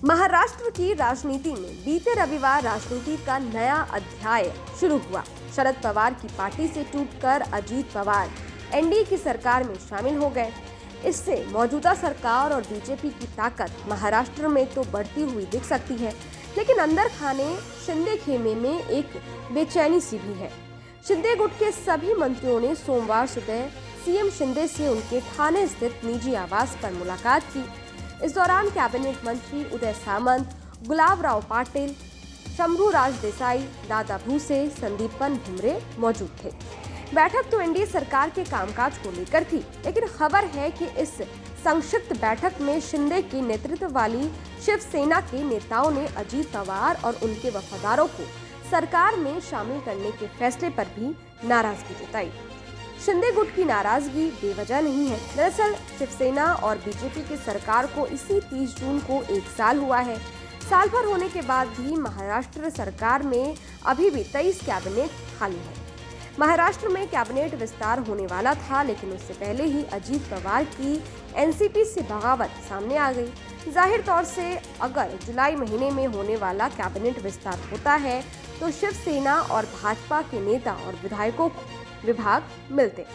महाराष्ट्र की राजनीति में बीते रविवार राजनीति का नया अध्याय शुरू हुआ। शरद पवार की पार्टी से टूटकर अजीत पवार एनडीए की सरकार में शामिल हो गए। इससे मौजूदा सरकार और बीजेपी की ताकत महाराष्ट्र में तो बढ़ती हुई दिख सकती है, लेकिन अंदर खाने शिंदे खेमे में एक बेचैनी सी भी है। शिंदे गुट के सभी मंत्रियों ने सोमवार सुबह सीएम शिंदे से उनके ठाणे स्थित निजी आवास पर मुलाकात की। इस दौरान कैबिनेट मंत्री उदय सामंत, गुलाबराव पाटिल, शंभूराज देसाई, दादा भूसे, संदीपन भुमरे मौजूद थे। बैठक तो एनडीए सरकार के कामकाज को लेकर थी, लेकिन खबर है कि इस संक्षिप्त बैठक में शिंदे के नेतृत्व वाली शिवसेना के नेताओं ने अजीत पवार और उनके वफादारों को सरकार में शामिल करने के फैसले पर भी नाराजगी जताई। शिंदे गुट की नाराजगी बेवजह नहीं है। दरअसल शिवसेना और बीजेपी की सरकार को इसी 30 जून को 1 साल हुआ है। साल भर होने के बाद भी महाराष्ट्र सरकार में अभी भी 23 कैबिनेट खाली है। महाराष्ट्र में कैबिनेट विस्तार होने वाला था, लेकिन उससे पहले ही अजीत पवार की एनसीपी से बगावत सामने आ गई। जाहिर तौर से अगर जुलाई महीने में होने वाला कैबिनेट विस्तार होता है तो शिवसेना और भाजपा के नेता और विधायकों को विभाग मिलते,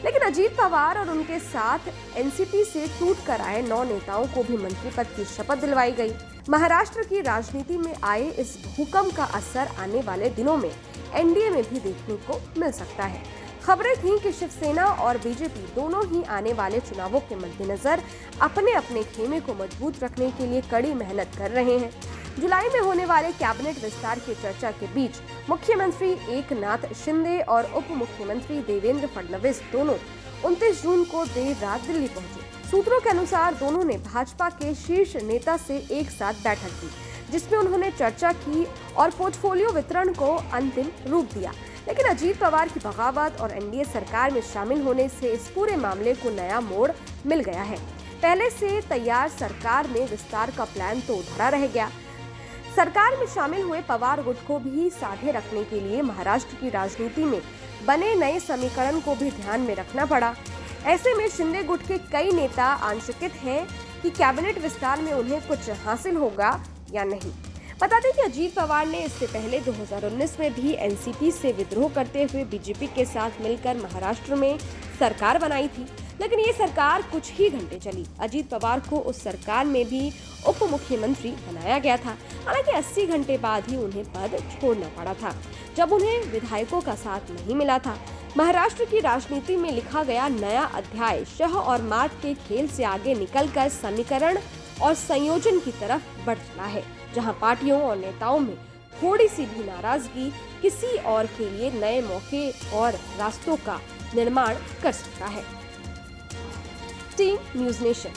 लेकिन अजीत पवार और उनके साथ एनसीपी से टूट कर आए 9 नेताओं को भी मंत्री पद की शपथ दिलवाई गई। महाराष्ट्र की राजनीति में आए इस भूकंप का असर आने वाले दिनों में एनडीए में भी देखने को मिल सकता है। खबरें थीं कि शिवसेना और बीजेपी दोनों ही आने वाले चुनावों के मद्देनजर अपने अपने खेमे को मजबूत रखने के लिए कड़ी मेहनत कर रहे हैं। जुलाई में होने वाले कैबिनेट विस्तार की चर्चा के बीच मुख्यमंत्री एकनाथ शिंदे और उप मुख्यमंत्री देवेंद्र फडणवीस दोनों 29 जून को देर रात दिल्ली पहुंचे। सूत्रों के अनुसार दोनों ने भाजपा के शीर्ष नेता से एक साथ बैठक की, जिसमें उन्होंने चर्चा की और पोर्टफोलियो वितरण को अंतिम रूप दिया। लेकिन अजीत पवार की बगावत और एनडीए सरकार में शामिल होने से इस पूरे मामले को नया मोड़ मिल गया है। पहले से तैयार सरकार में विस्तार का प्लान तो धरा रह गया। सरकार में शामिल हुए पवार गुट को भी साधे रखने के लिए महाराष्ट्र की राजनीति में बने नए समीकरण को भी ध्यान में रखना पड़ा। ऐसे में शिंदे गुट के कई नेता आशंकित हैं कि कैबिनेट विस्तार में उन्हें कुछ हासिल होगा या नहीं। बता दें कि अजीत पवार ने इससे पहले 2019 में भी एनसीपी से विद्रोह करते हुए बीजेपी के साथ मिलकर महाराष्ट्र में सरकार बनाई थी, लेकिन ये सरकार कुछ ही घंटे चली। अजीत पवार को उस सरकार में भी उप मुख्यमंत्री बनाया गया था। हालांकि 80 घंटे बाद ही उन्हें पद छोड़ना पड़ा था, जब उन्हें विधायकों का साथ नहीं मिला था। महाराष्ट्र की राजनीति में लिखा गया नया अध्याय शह और मात के खेल से आगे निकलकर समीकरण और संयोजन की तरफ बढ़ चला है, जहां पार्टियों और नेताओं में थोड़ी सी भी नाराजगी किसी और के लिए नए मौके और रास्तों का निर्माण कर सकता है। Team news nation.